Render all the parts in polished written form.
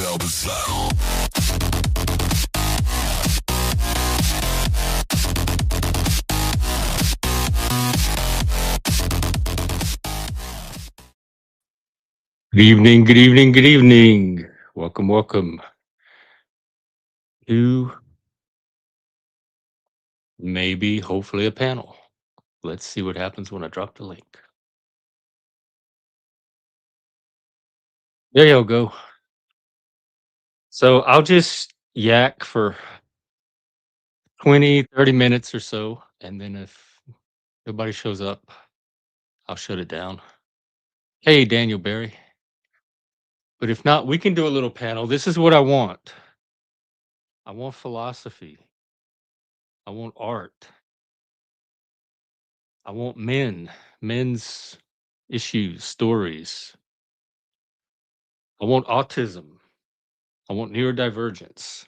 clubexile. Good evening, good evening, good evening. Welcome, welcome to maybe, hopefully, a panel. Let's see what happens when I drop the link. There you go. So I'll just yak for 20, 30 minutes or so. And then if nobody shows up, I'll shut it down. Hey, Daniel Barry. But if not, we can do a little panel. This is what I want. I want philosophy. I want art. I want men's issues, stories. I want autism. I want neurodivergence,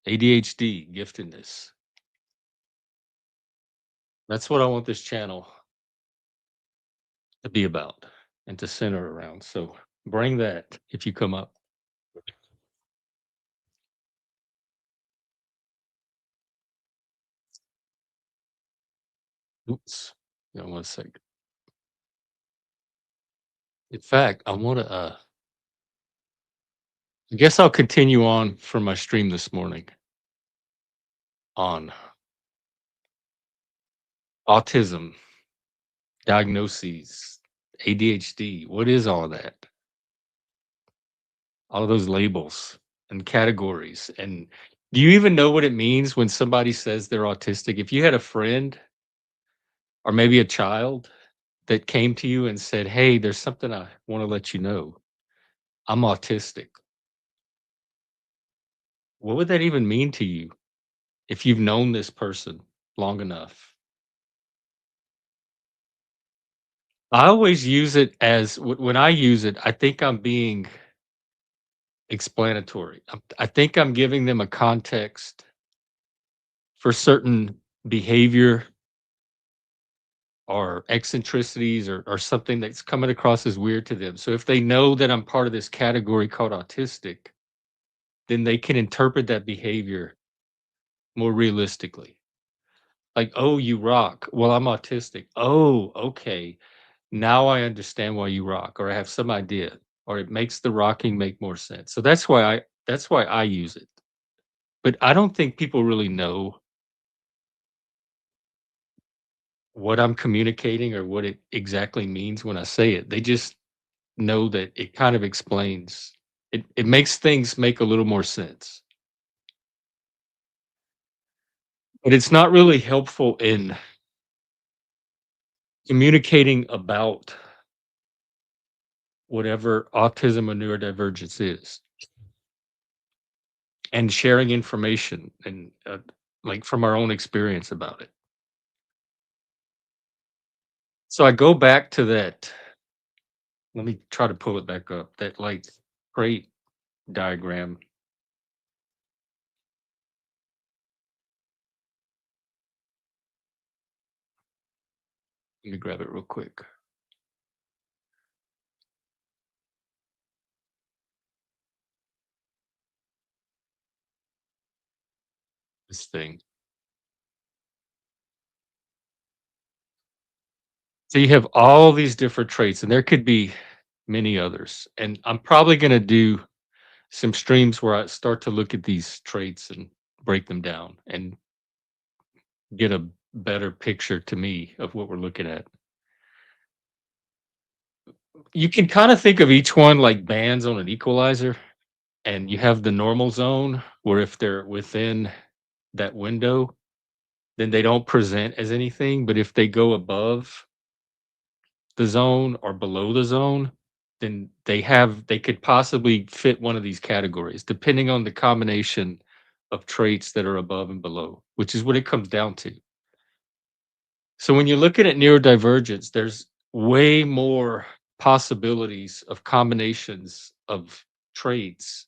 ADHD, giftedness. That's what I want this channel to be about and to center around. So bring that if you come up. Oops. Hang on 1 second. In fact, I want to, I guess I'll continue on from my stream this morning on autism, diagnoses, ADHD. What is all of that? All of those labels and categories. And do you even know what it means when somebody says they're autistic? If you had a friend or maybe a child that came to you and said, "Hey, there's something I want to let you know. I'm autistic." What would that even mean to you if you've known this person long enough? I always use it as when I use it, I think I'm being explanatory. I think I'm giving them a context for certain behavior or eccentricities or something that's coming across as weird to them. So if they know that I'm part of this category called autistic, then they can interpret that behavior more realistically. Like, "Oh, you rock." "Well, I'm autistic." "Oh, okay. Now I understand why you rock," or I have some idea, or it makes the rocking make more sense. So that's why I use it. But I don't think people really know what I'm communicating or what it exactly means when I say it. They just know that it kind of explains it makes things make a little more sense. But it's not really helpful in communicating about whatever autism or neurodivergence is, and sharing information and, like, from our own experience about it. So I go back to that, let me try to pull it back up, that, like, trait diagram. Let me grab it real quick. This thing. So you have all these different traits, and there could be many others, and I'm probably gonna do some streams where I start to look at these traits and break them down and get a better picture to me of what we're looking at. You can kind of think of each one like bands on an equalizer, and you have the normal zone where if they're within that window, then they don't present as anything. But if they go above the zone or below the zone, then they could possibly fit one of these categories depending on the combination of traits that are above and below, which is what it comes down to. So when you're looking at neurodivergence, there's way more possibilities of combinations of traits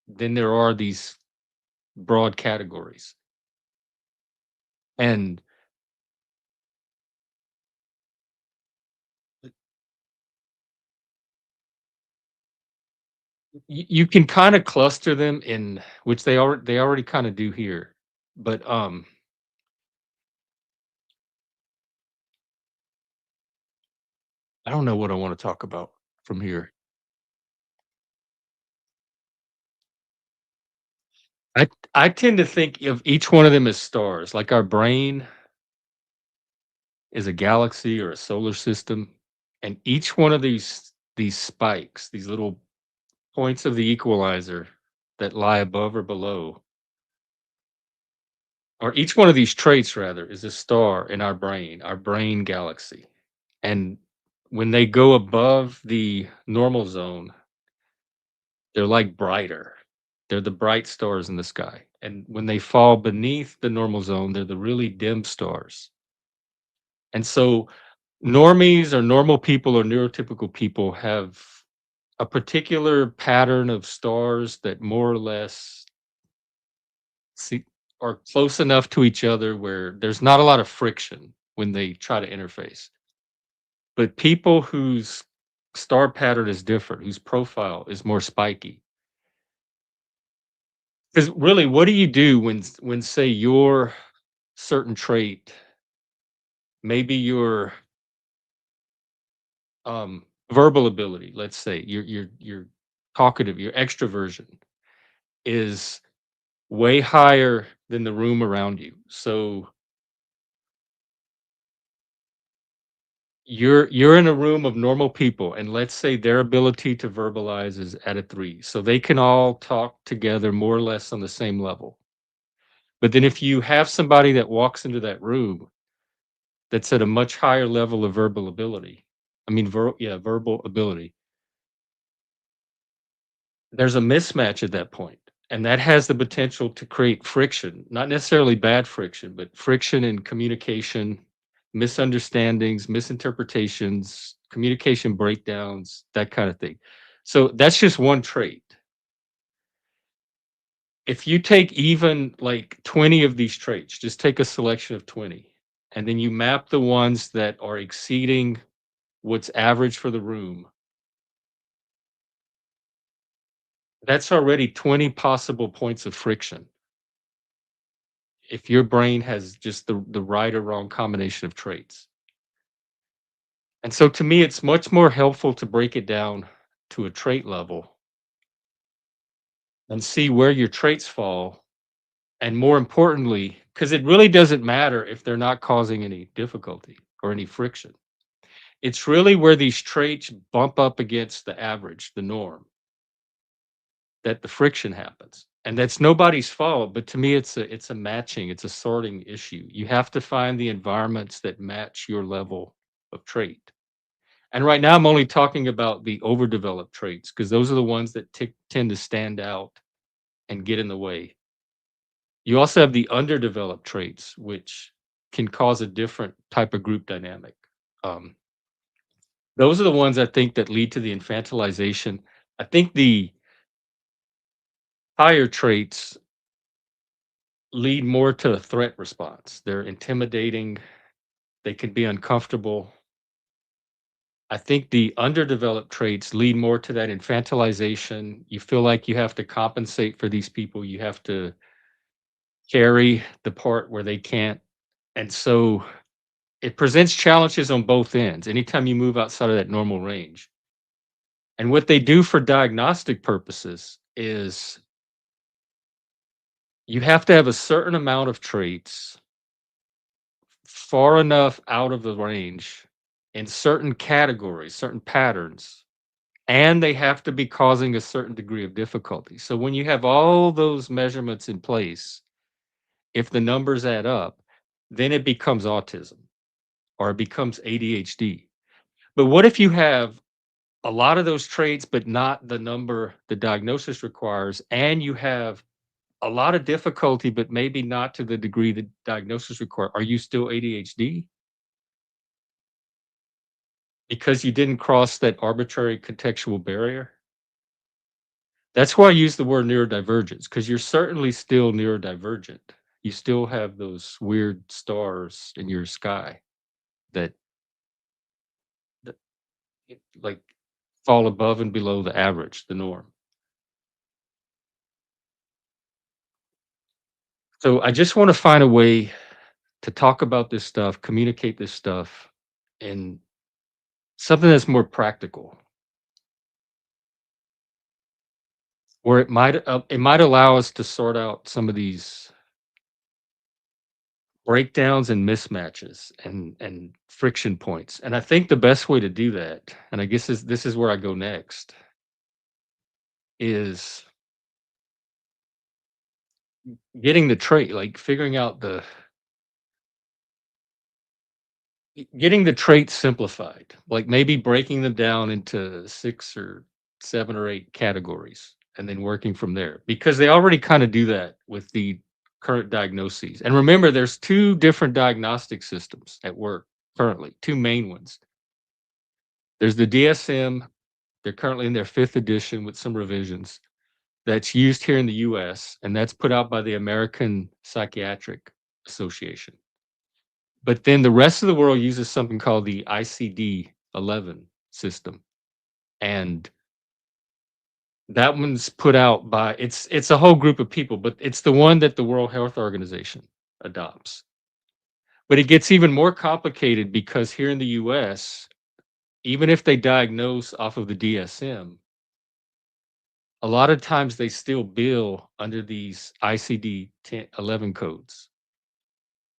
than there are these broad categories. And You can kinda cluster them in which they already kinda do here, but, I don't know what I wanna talk about from here. I tend to think of each one of them as stars, like our brain is a galaxy or a solar system, and each one of these spikes, these little points of the equalizer that lie above or below, or each one of these traits rather, is a star in our brain galaxy. And when they go above the normal zone, they're like brighter. They're the bright stars in the sky. And when they fall beneath the normal zone, they're the really dim stars. And so normies or normal people or neurotypical people have a particular pattern of stars that more or less see are close enough to each other where there's not a lot of friction when they try to interface. But people whose star pattern is different, whose profile is more spiky. Because really, what do you do when say your certain trait, maybe your verbal ability, let's say your talkative, your extroversion is way higher than the room around you. So you're in a room of normal people, and let's say their ability to verbalize is at a 3. So they can all talk together more or less on the same level. But then if you have somebody that walks into that room that's at a much higher level of verbal ability, I mean, verbal ability, there's a mismatch at that point, and that has the potential to create friction, not necessarily bad friction, but friction in communication, misunderstandings, misinterpretations, communication breakdowns, that kind of thing. So that's just one trait. If you take even like 20 of these traits, just take a selection of 20, and then you map the ones that are exceeding what's average for the room, that's already 20 possible points of friction if your brain has just the right or wrong combination of traits. And so to me, it's much more helpful to break it down to a trait level and see where your traits fall. And more importantly, because it really doesn't matter if they're not causing any difficulty or any friction. It's really where these traits bump up against the average, the norm, that the friction happens. And that's nobody's fault, but to me it's a matching, it's a sorting issue. You have to find the environments that match your level of trait. And right now I'm only talking about the overdeveloped traits because those are the ones that tend to stand out and get in the way. You also have the underdeveloped traits, which can cause a different type of group dynamic. Um, those are the ones I think that lead to the infantilization. I think the higher traits lead more to a threat response. They're intimidating, they can be uncomfortable. I think the underdeveloped traits lead more to that infantilization. You feel like you have to compensate for these people, you have to carry the part where they can't. And so it presents challenges on both ends anytime you move outside of that normal range. And what they do for diagnostic purposes is you have to have a certain amount of traits far enough out of the range in certain categories, certain patterns, and they have to be causing a certain degree of difficulty. So when you have all those measurements in place, if the numbers add up, then it becomes autism or it becomes ADHD. But what if you have a lot of those traits, but not the number the diagnosis requires, and you have a lot of difficulty, but maybe not to the degree the diagnosis require? Are you still ADHD? Because you didn't cross that arbitrary contextual barrier? That's why I use the word neurodivergence, because you're certainly still neurodivergent. You still have those weird stars in your sky that that, like, fall above and below the average, the norm. So I just want to find a way to talk about this stuff, communicate this stuff, and something that's more practical, where it might allow us to sort out some of these breakdowns and mismatches and friction points. And I think the best way to do that, and I guess this is where I go next, is getting the trait, like figuring out getting the traits simplified, like maybe breaking them down into 6 or 7 or 8 categories and then working from there, because they already kinda do that with the current diagnoses. And remember, there's 2 different diagnostic systems at work currently, 2 main ones. There's the DSM, they're currently in their 5th edition with some revisions, that's used here in the US, and that's put out by the American Psychiatric Association. But then the rest of the world uses something called the ICD-11 system, and that one's put out by it's a whole group of people, but it's the one that the World Health Organization adopts. But it gets even more complicated because here in the US, even if they diagnose off of the DSM, a lot of times they still bill under these ICD-11 codes.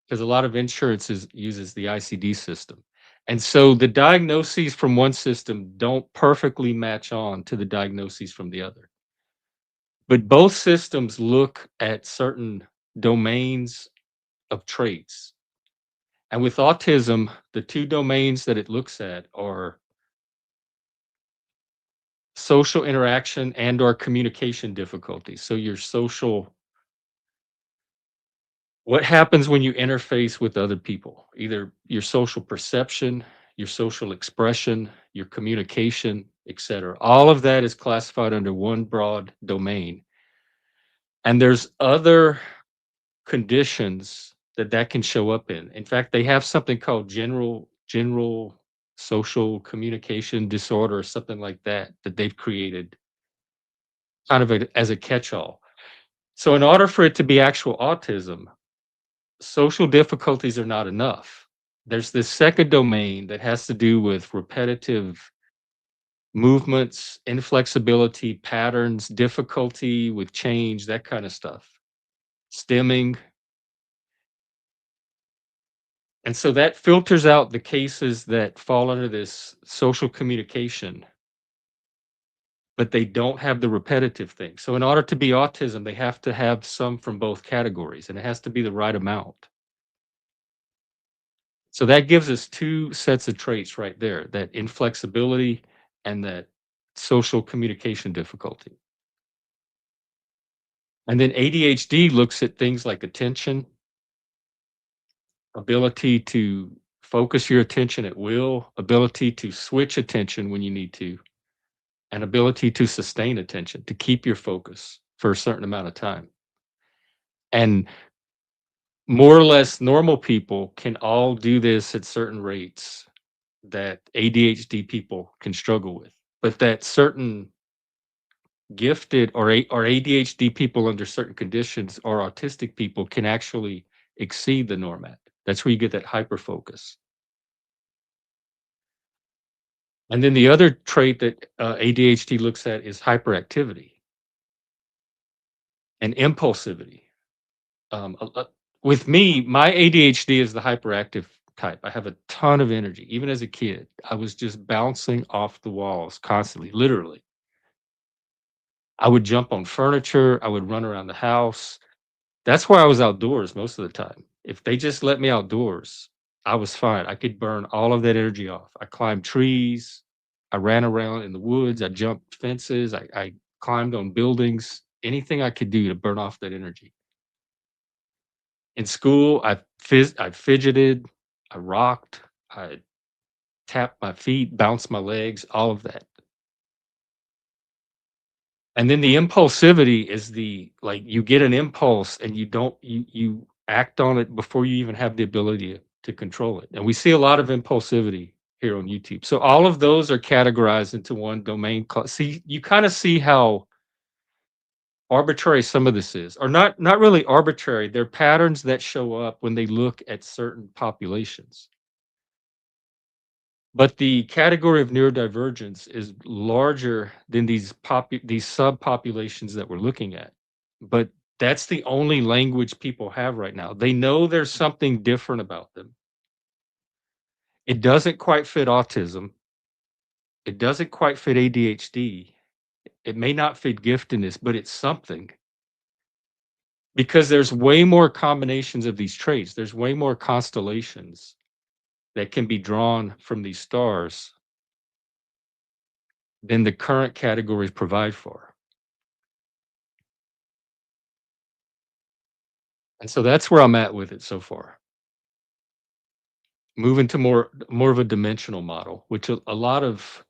'Cause a lot of insurances uses the ICD system. And so the diagnoses from one system don't perfectly match on to the diagnoses from the other. But both systems look at certain domains of traits. And with autism, the 2 domains that it looks at are social interaction and or communication difficulties. So your social what happens when you interface with other people? Either your social perception, your social expression, your communication, etc. All of that is classified under one broad domain. And there's other conditions that that can show up in. In fact, they have something called general social communication disorder or something like that that they've created kind of as a catch-all. So in order for it to be actual autism, social difficulties are not enough. There's this second domain that has to do with repetitive movements, inflexibility, patterns, difficulty with change, that kind of stuff. Stimming. And so that filters out the cases that fall under this social communication, but they don't have the repetitive thing. So in order to be autism, they have to have some from both categories, and it has to be the right amount. So that gives us 2 sets of traits right there, that inflexibility and that social communication difficulty. And then ADHD looks at things like attention, ability to focus your attention at will, ability to switch attention when you need to, and ability to sustain attention, to keep your focus for a certain amount of time. And more or less normal people can all do this at certain rates that ADHD people can struggle with. But that certain gifted or ADHD people under certain conditions or autistic people can actually exceed the normat. That's where you get that hyper focus. And then the other trait that ADHD looks at is hyperactivity and impulsivity. With me, my ADHD is the hyperactive type. I have a ton of energy. Even as a kid, I was just bouncing off the walls constantly, literally. I would jump on furniture. I would run around the house. That's why I was outdoors most of the time. If they just let me outdoors, I was fine. I could burn all of that energy off. I climbed trees. I ran around in the woods. I jumped fences. I climbed on buildings. Anything I could do to burn off that energy. In school, I fidgeted. I rocked. I tapped my feet, bounced my legs, all of that. And then the impulsivity is like, you get an impulse and you act on it before you even have the ability to control it, and we see a lot of impulsivity here on YouTube. So all of those are categorized into one domain see, you kinda see how arbitrary some of this is, or not really arbitrary, they're patterns that show up when they look at certain populations. But the category of neurodivergence is larger than these subpopulations that we're looking at. But that's the only language people have right now. They know there's something different about them. It doesn't quite fit autism. It doesn't quite fit ADHD. It may not fit giftedness, but it's something because there's way more combinations of these traits. There's way more constellations that can be drawn from these stars than the current categories provide for. And so that's where I'm at with it so far. Moving to more of a dimensional model, which a lot of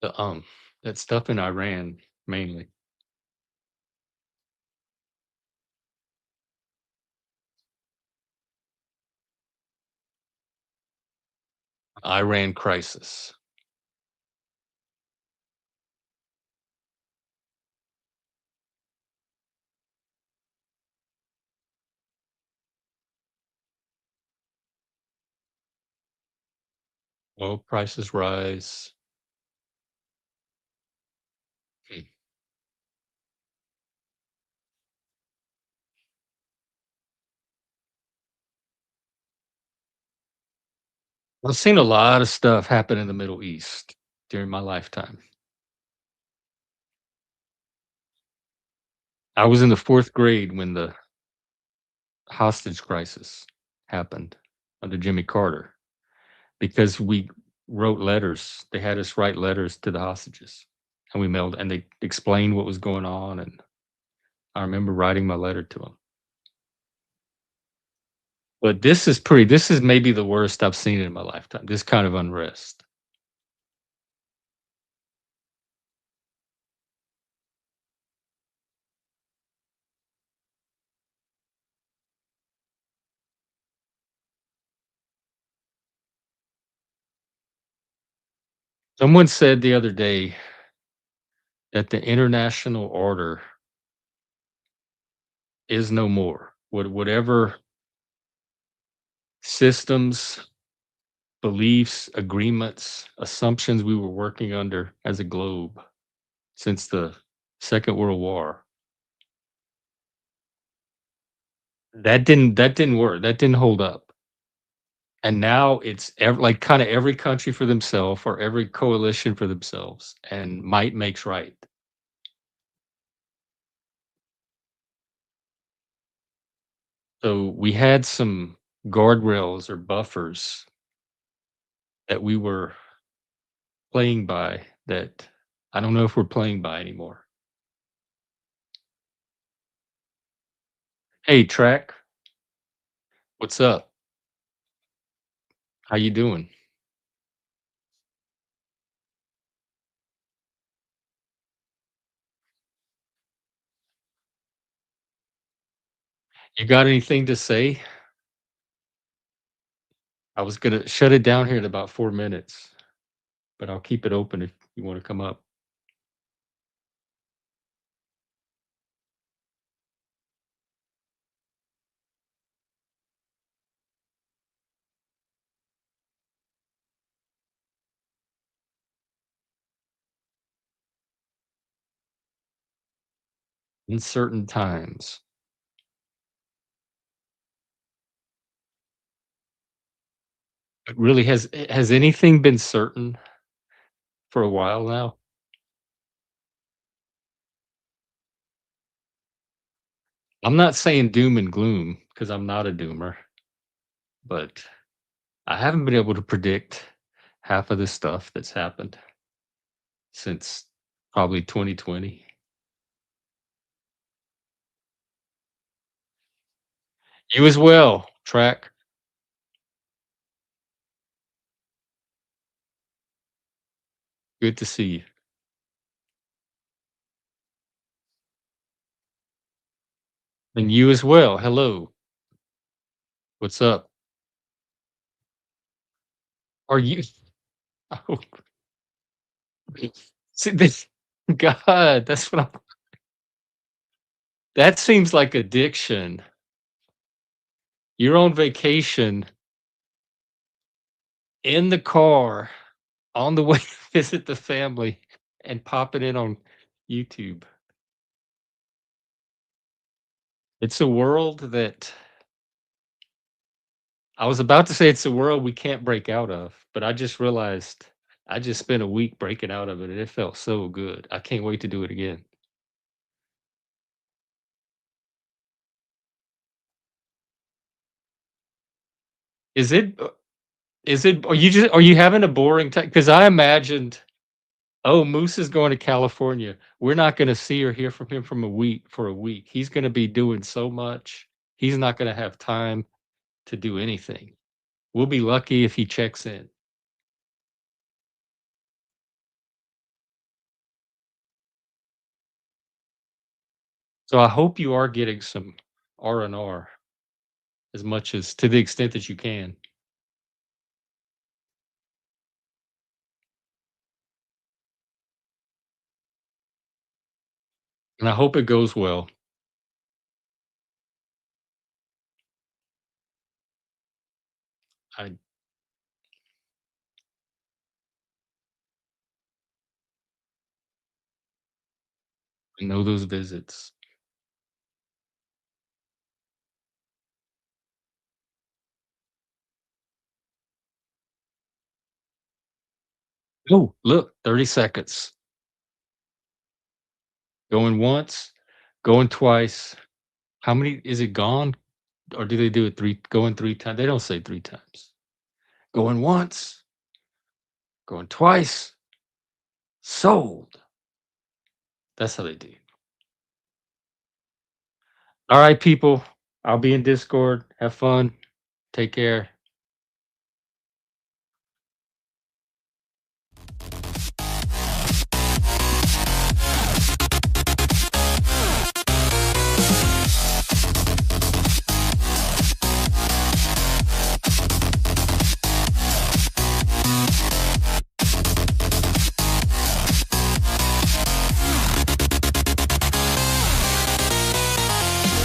The, that stuff in Iran, mainly. Iran crisis. Oil prices rise. Hmm. I've seen a lot of stuff happen in the Middle East during my lifetime. I was in the 4th grade when the hostage crisis happened under Jimmy Carter because we wrote letters. They had us write letters to the hostages, and we mailed and they explained what was going on, and I remember writing my letter to them. But this is maybe the worst I've seen in my lifetime, this kind of unrest. Someone said the other day that the international order is no more. Whatever systems, beliefs, agreements, assumptions we were working under as a globe since the Second World War, that didn't work, that didn't hold up. And now it's like kinda every country for themselves or every coalition for themselves, and might makes right. So we had some guardrails or buffers that we were playing by that I don't know if we're playing by anymore. Hey, Track, what's up? How you doing? You got anything to say? I was gonna shut it down here in about 4 minutes, but I'll keep it open if you wanna come up. In certain times. But really, has anything been certain for a while now? I'm not saying doom and gloom because 'cause I'm not a doomer, but I haven't been able to predict half of the stuff that's happened since probably 2020. You as well, Track. Good to see you. And you as well. Hello. What's up? Are you oh, see this God, that's what I'm that seems like addiction. You're on vacation in the car on the way to visit the family and pop it in on YouTube. It's a world that I was about to say it's a world we can't break out of, but I just realized I just spent a week breaking out of it and it felt so good. I can't wait to do it again. Is it is it are you having a boring time? Because I imagined, oh, Moose is going to California. We're not gonna see or hear from him from a week for a week. He's gonna be doing so much. He's not gonna have time to do anything. We'll be lucky if he checks in. So I hope you are getting some R&R as much as to the extent that you can, and I hope it goes well. I know those visits. Oh, look, 30 seconds. Going once, going twice. How many is it gone? Or do they do it 3 going 3 times? They don't say 3 times. Going once, going twice, sold. That's how they do. All right, people. I'll be in Discord. Have fun. Take care.